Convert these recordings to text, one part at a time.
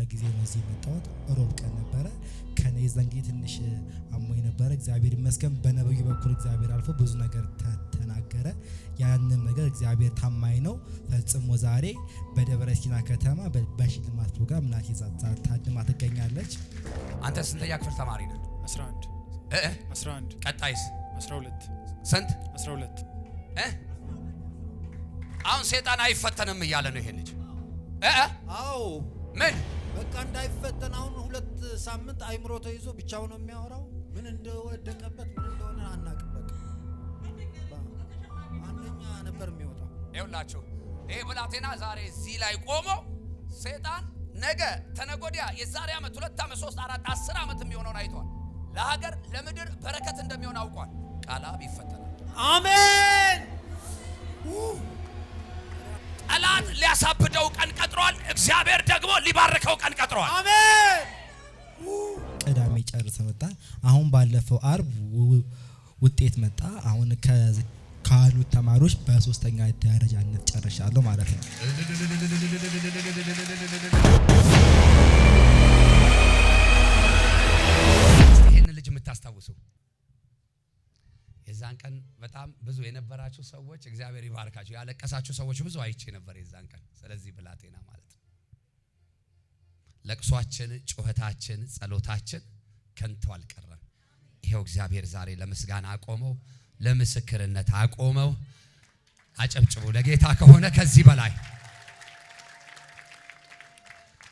ለመጀመሪያ ጊዜ ነው እዚህ የመጣሁት። ሮብ ቀን ነበረ። ከኔ ዘንጊ ትንሽ አሞኝ ነበረ። እግዚአብሔር ይመስገን በነብዩ በኩል እግዚአብሔር አልፎ ብዙ ነገር ተናገረ። ያንን ነገር እግዚአብሔር ታማኝ ነው ፈጽሞ ዛሬ በደብረ ሲና ከተማ በሽልማት ፕሮግራም እናቴ ታድማ ትገኛለች። አንተ ስንተኛ ክፍል ተማሪ ነህ? 11 ቀጣይስ? 12 ስንት? 12 አሁን ሰይጣን አይፈተንም እያለ ነው ይሄ ልጅ። አዎ ምን በቃ እንዳይፈተን አሁን 2 ሳምንት አይምሮ ተይዞ ብቻው ነው የሚያወራው። ምን እንደወደቀበት ምን እንደሆነ አናውቅም። በቃ አንደኛ ነበር የሚወጣው። ይኸውላችሁ ይሄ ብላቴና ዛሬ እዚህ ላይ ቆሞ ሰይጣን ነገ ተነጎዲያ የዛሬ ዓመት 2 ዓመት 3 4 10 ዓመት የሚሆነውን አይቷል። ለሀገር ለምድር በረከት እንደሚሆን አውቋል። ቃላብ ይፈተናል። አሜን። ጠላት ሊያሳብደው ቀን ቀጥሯል። እግዚአብሔር ደግሞ ሊባርከው ቀን ቀጥሯል። አሜን። ቅዳሜ ጨርሰ መጣ። አሁን ባለፈው አርብ ውጤት መጣ። አሁን ካሉት ተማሪዎች በ3ኛ ደረጃነት ጨርሻለሁ ማለት ነው። ይሄን ልጅ የምታስታውሱ የዛን ቀን በጣም ብዙ የነበራችሁ ሰዎች እግዚአብሔር ይባርካችሁ። ያለቀሳችሁ ሰዎች ብዙ አይቼ ነበር የዛን ቀን። ስለዚህ ብላቴና ማለት ነው ለቅሷችን፣ ጩኸታችን፣ ጸሎታችን ከንቱ አልቀረም። ይሄው እግዚአብሔር ዛሬ ለምስጋና አቆመው፣ ለምስክርነት አቆመው። አጨብጭቡ ለጌታ ከሆነ ከዚህ በላይ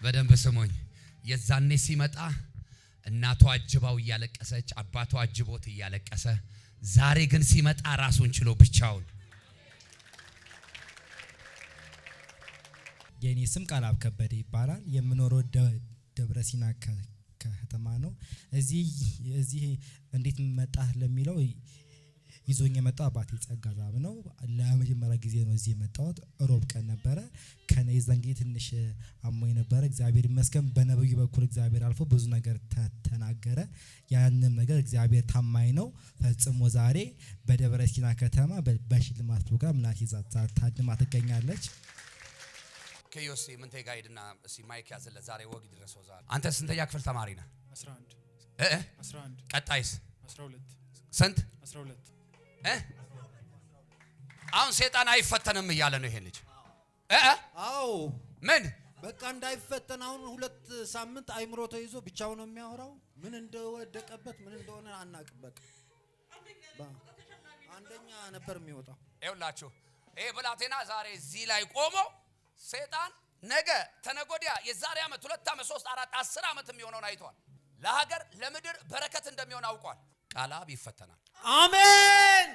በደንብ ስሙኝ። የዛኔ ሲመጣ እናቷ አጅባው እያለቀሰች፣ አባቷ አጅቦት እያለቀሰ፣ ዛሬ ግን ሲመጣ ራሱን ችሎ ብቻውን። የኔ ስም ቃላብ ከበደ ይባላል። የምኖረው ደብረ ሲና ከተማ ነው። እዚህ እንዴት መጣህ ለሚለው ይዞኝ የመጣው አባቴ ጸጋዛብ ነው። ለመጀመሪያ ጊዜ ነው እዚህ የመጣሁት። ሮብ ቀን ነበረ። ከኔ ዘንጊ ትንሽ አሞኝ ነበረ። እግዚአብሔር ይመስገን በነብዩ በኩል እግዚአብሔር አልፎ ብዙ ነገር ተናገረ። ያንን ነገር እግዚአብሔር ታማኝ ነው ፈጽሞ ዛሬ በደብረ ሲና ከተማ በሽልማት ፕሮግራም እናቴ ታድማ ትገኛለች። ከዮሴ ምን ተጋይድና እሲ ማይክ ያዘለ ዛሬ ወግ ድረሰው ዛሬ። አንተ ስንተኛ ክፍል ተማሪ ነህ? 11 ቀጣይስ? 12 ስንት? 12 አሁን ሰይጣን አይፈተንም እያለ ነው ይሄ ልጅ። አዎ ምን በቃ እንዳይፈተን አሁን 2 ሳምንት አይምሮ ተይዞ ብቻው ነው የሚያወራው። ምን እንደወደቀበት ምን እንደሆነ አናውቅም። በቃ አንደኛ ነበር የሚወጣው። ይኸውላችሁ ይሄ ብላቴና ዛሬ እዚህ ላይ ቆሞ ሰይጣን ነገ ተነጎዲያ የዛሬ ዓመት 2 ዓመት 3 4 10 ዓመት የሚሆነውን አይቷል። ለሀገር ለምድር በረከት እንደሚሆን አውቋል። ቃላብ ይፈተናል። አሜን።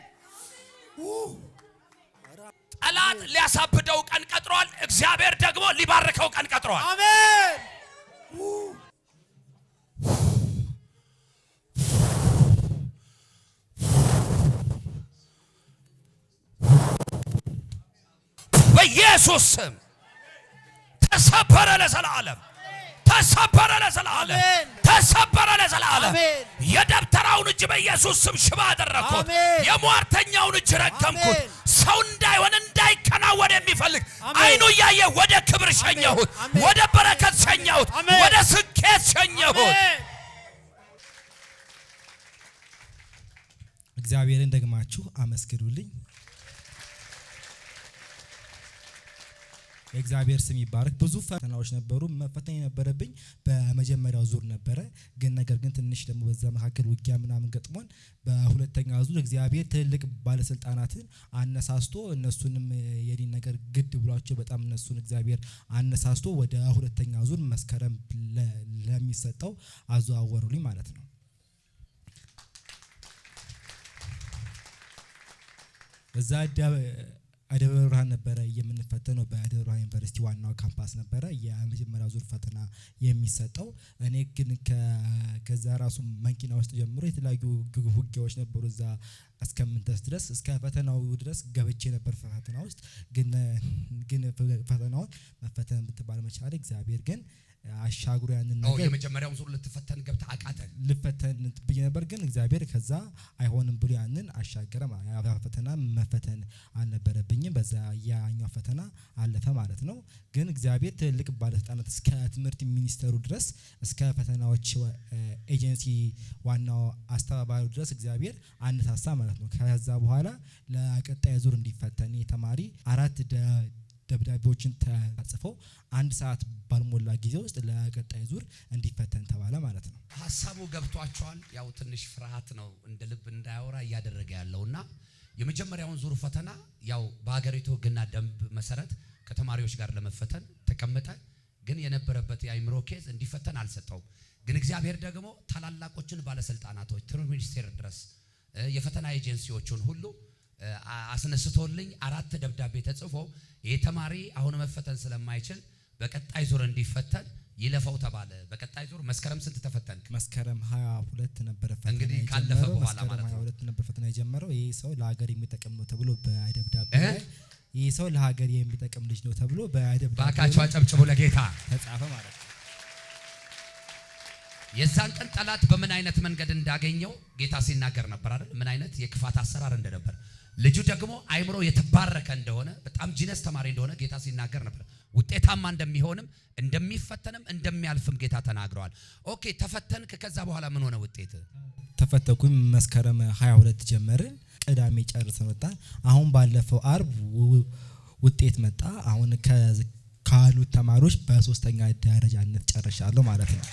ጠላት ሊያሳብደው ቀን ቀጥሯል። እግዚአብሔር ደግሞ ሊባርከው ቀን ቀጥሯል። አሜን። በኢየሱስ ስም ተሰበረ ለዘላለም፣ ተሰበረ ለዘላለም፣ ተሰበረ ለዘላለም። የደብተራውን እጅ በኢየሱስ ስም ሽባ አደረኩት። የሟርተኛውን እጅ ረገምኩት። ሰው እንዳይሆን እንዳይከናወን የሚፈልግ አይኑ እያየ ወደ ክብር ሸኘሁት፣ ወደ በረከት ሸኘሁት፣ ወደ ስኬት ሸኘሁት። እግዚአብሔርን ደግማችሁ አመስግኑልኝ። የእግዚአብሔር ስም ይባረክ። ብዙ ፈተናዎች ነበሩ። መፈተን የነበረብኝ በመጀመሪያው ዙር ነበረ። ነገር ግን ትንሽ ደግሞ በዛ መካከል ውጊያ ምናምን ገጥሞን በሁለተኛው ዙር እግዚአብሔር ትልቅ ባለስልጣናትን አነሳስቶ እነሱንም የዲን ነገር ግድ ብሏቸው በጣም እነሱን እግዚአብሔር አነሳስቶ ወደ ሁለተኛው ዙር መስከረም ለሚሰጠው አዘዋወሩልኝ ማለት ነው። እዛ ደብረ ብርሃን ነበረ የምንፈተነው። በደብረ ብርሃን ዩኒቨርሲቲ ዋናው ካምፓስ ነበረ የመጀመሪያው ዙር ፈተና የሚሰጠው። እኔ ግን ከዛ ራሱ መኪና ውስጥ ጀምሮ የተለያዩ ውጊያዎች ነበሩ። እዛ እስከምንደርስ ድረስ እስከ ፈተናው ድረስ ገብቼ ነበር። ፈተና ውስጥ ግን ፈተናውን መፈተን ብትባል መቻል እግዚአብሔር ግን አሻግሮ ያንን ነገር የመጀመሪያውን ዙር ልትፈተን ገብታ አቃተ ልፈተን ብዬ ነበር። ግን እግዚአብሔር ከዛ አይሆንም ብሎ ያንን አሻገረ። ፈተና መፈተን አልነበረብኝም። በዛ ያኛው ፈተና አለፈ ማለት ነው። ግን እግዚአብሔር ትልቅ ባለስልጣናት እስከ ትምህርት ሚኒስተሩ ድረስ እስከ ፈተናዎች ኤጀንሲ ዋናው አስተባባሪው ድረስ እግዚአብሔር አነሳሳ ማለት ነው። ከዛ በኋላ ለቀጣይ ዙር እንዲፈተን የተማሪ 4 ደብዳቤዎችን ተጽፈው 1 ሰዓት ባልሞላ ጊዜ ውስጥ ለቀጣይ ዙር እንዲፈተን ተባለ ማለት ነው። ሐሳቡ ገብቷቸዋል። ያው ትንሽ ፍርሃት ነው እንደ ልብ እንዳያወራ እያደረገ ያለውና የመጀመሪያውን ዙር ፈተና ያው በሀገሪቱ ሕግና ደንብ መሰረት ከተማሪዎች ጋር ለመፈተን ተቀመጠ። ግን የነበረበት የአይምሮ ኬዝ እንዲፈተን አልሰጠውም። ግን እግዚአብሔር ደግሞ ታላላቆችን ባለስልጣናቶች ትምህርት ሚኒስቴር ድረስ የፈተና ኤጀንሲዎችን ሁሉ አስነስቶልኝ 4 ደብዳቤ ተጽፎ የተማሪ አሁን መፈተን ስለማይችል በቀጣይ ዙር እንዲፈተን ይለፈው ተባለ። በቀጣይ ዙር መስከረም ስንት ተፈተንክ? መስከረም 22 ነበር ፈተና። እንግዲህ ካለፈ በኋላ ማለት ነው 22 ነበር ፈተና የጀመረው። ይሄ ሰው ለሀገር የሚጠቅም ነው ተብሎ በደብዳቤ ላይ ይሄ ሰው ለሀገር የሚጠቅም ልጅ ነው ተብሎ በደብዳቤ ባካቸው አጨብጭቡ ለጌታ ተጻፈ ማለት ነው። የዛን ቀን ጠላት በምን አይነት መንገድ እንዳገኘው ጌታ ሲናገር ነበር አይደል? ምን አይነት የክፋት አሰራር እንደነበር። ልጁ ደግሞ አይምሮ የተባረከ እንደሆነ በጣም ጂነስ ተማሪ እንደሆነ ጌታ ሲናገር ነበር። ውጤታማ እንደሚሆንም እንደሚፈተንም እንደሚያልፍም ጌታ ተናግረዋል። ኦኬ ተፈተንክ። ከዛ በኋላ ምን ሆነ ውጤት? ተፈተንኩኝ። መስከረም 22 ጀመርን። ቅዳሜ ጨርሰን ወጣን። አሁን ባለፈው አርብ ውጤት መጣ። አሁን ካሉት ተማሪዎች በ3ኛ ደረጃነት ጨርሻለሁ ማለት ነው።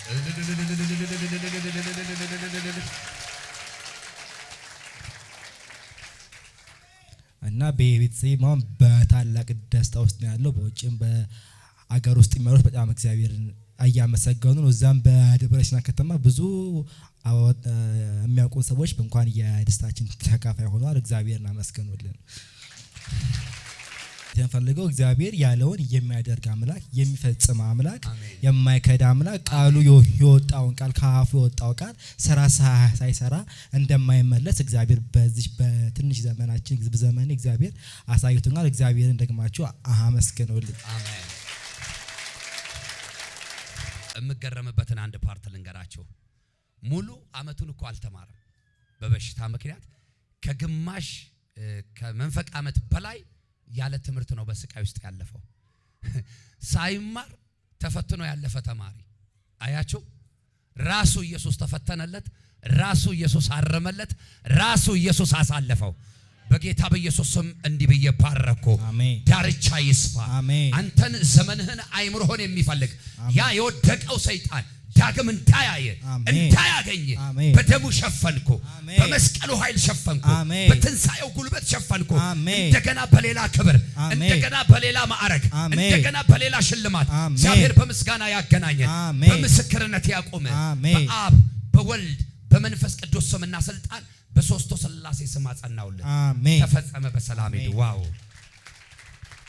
እና በቤተሰብ ማን በታላቅ ደስታ ውስጥ ነው ያለው። በውጭም በአገር ውስጥ የሚኖሩት በጣም እግዚአብሔርን እያመሰገኑ ነው። እዛም በደብረ ሲና ከተማ ብዙ የሚያውቁ ሰዎች እንኳን የደስታችን ተካፋይ ሆነዋል። እግዚአብሔርን አመስግኑልን። ተፈልገው እግዚአብሔር ያለውን የሚያደርግ አምላክ፣ የሚፈጽም አምላክ፣ የማይከዳ አምላክ፣ ቃሉ የወጣውን ቃል ከአፉ የወጣው ቃል ስራ ሳይሰራ እንደማይመለስ እግዚአብሔር በዚህ በትንሽ ዘመናችን በዘመኔ እግዚአብሔር አሳይቶናል። እግዚአብሔርን ደግማችሁ አመስግኑልኝ። አሜን። እምገረምበትን አንድ ፓርት ልንገራችሁ። ሙሉ አመቱን እኮ አልተማረም በበሽታ ምክንያት። ከግማሽ ከመንፈቅ አመት በላይ ያለ ትምህርት ነው በስቃይ ውስጥ ያለፈው። ሳይማር ተፈትኖ ያለፈ ተማሪ አያችሁ። ራሱ ኢየሱስ ተፈተነለት፣ ራሱ ኢየሱስ አረመለት፣ ራሱ ኢየሱስ አሳለፈው። በጌታ በኢየሱስ ስም እንዲህ ብዬ ባረኩ። ዳርቻ ይስፋ። አንተን ዘመንህን አይምሮህን የሚፈልግ ያ የወደቀው ሰይጣን ዳግም እንዳያየ እንዳያገኝ በደሙ ሸፈንኩ፣ በመስቀሉ ኃይል ሸፈንኩ፣ በትንሳኤው ጉልበት ሸፈንኩ። እንደገና በሌላ ክብር፣ እንደገና በሌላ ማዕረግ፣ እንደገና በሌላ ሽልማት እግዚአብሔር በምስጋና ያገናኘን፣ በምስክርነት ያቆመ በአብ በወልድ በመንፈስ ቅዱስ ስምና ስልጣን በሶስቱ ሥላሴ ስም አጸናውልን። ተፈጸመ በሰላም ሄዱ። ዋው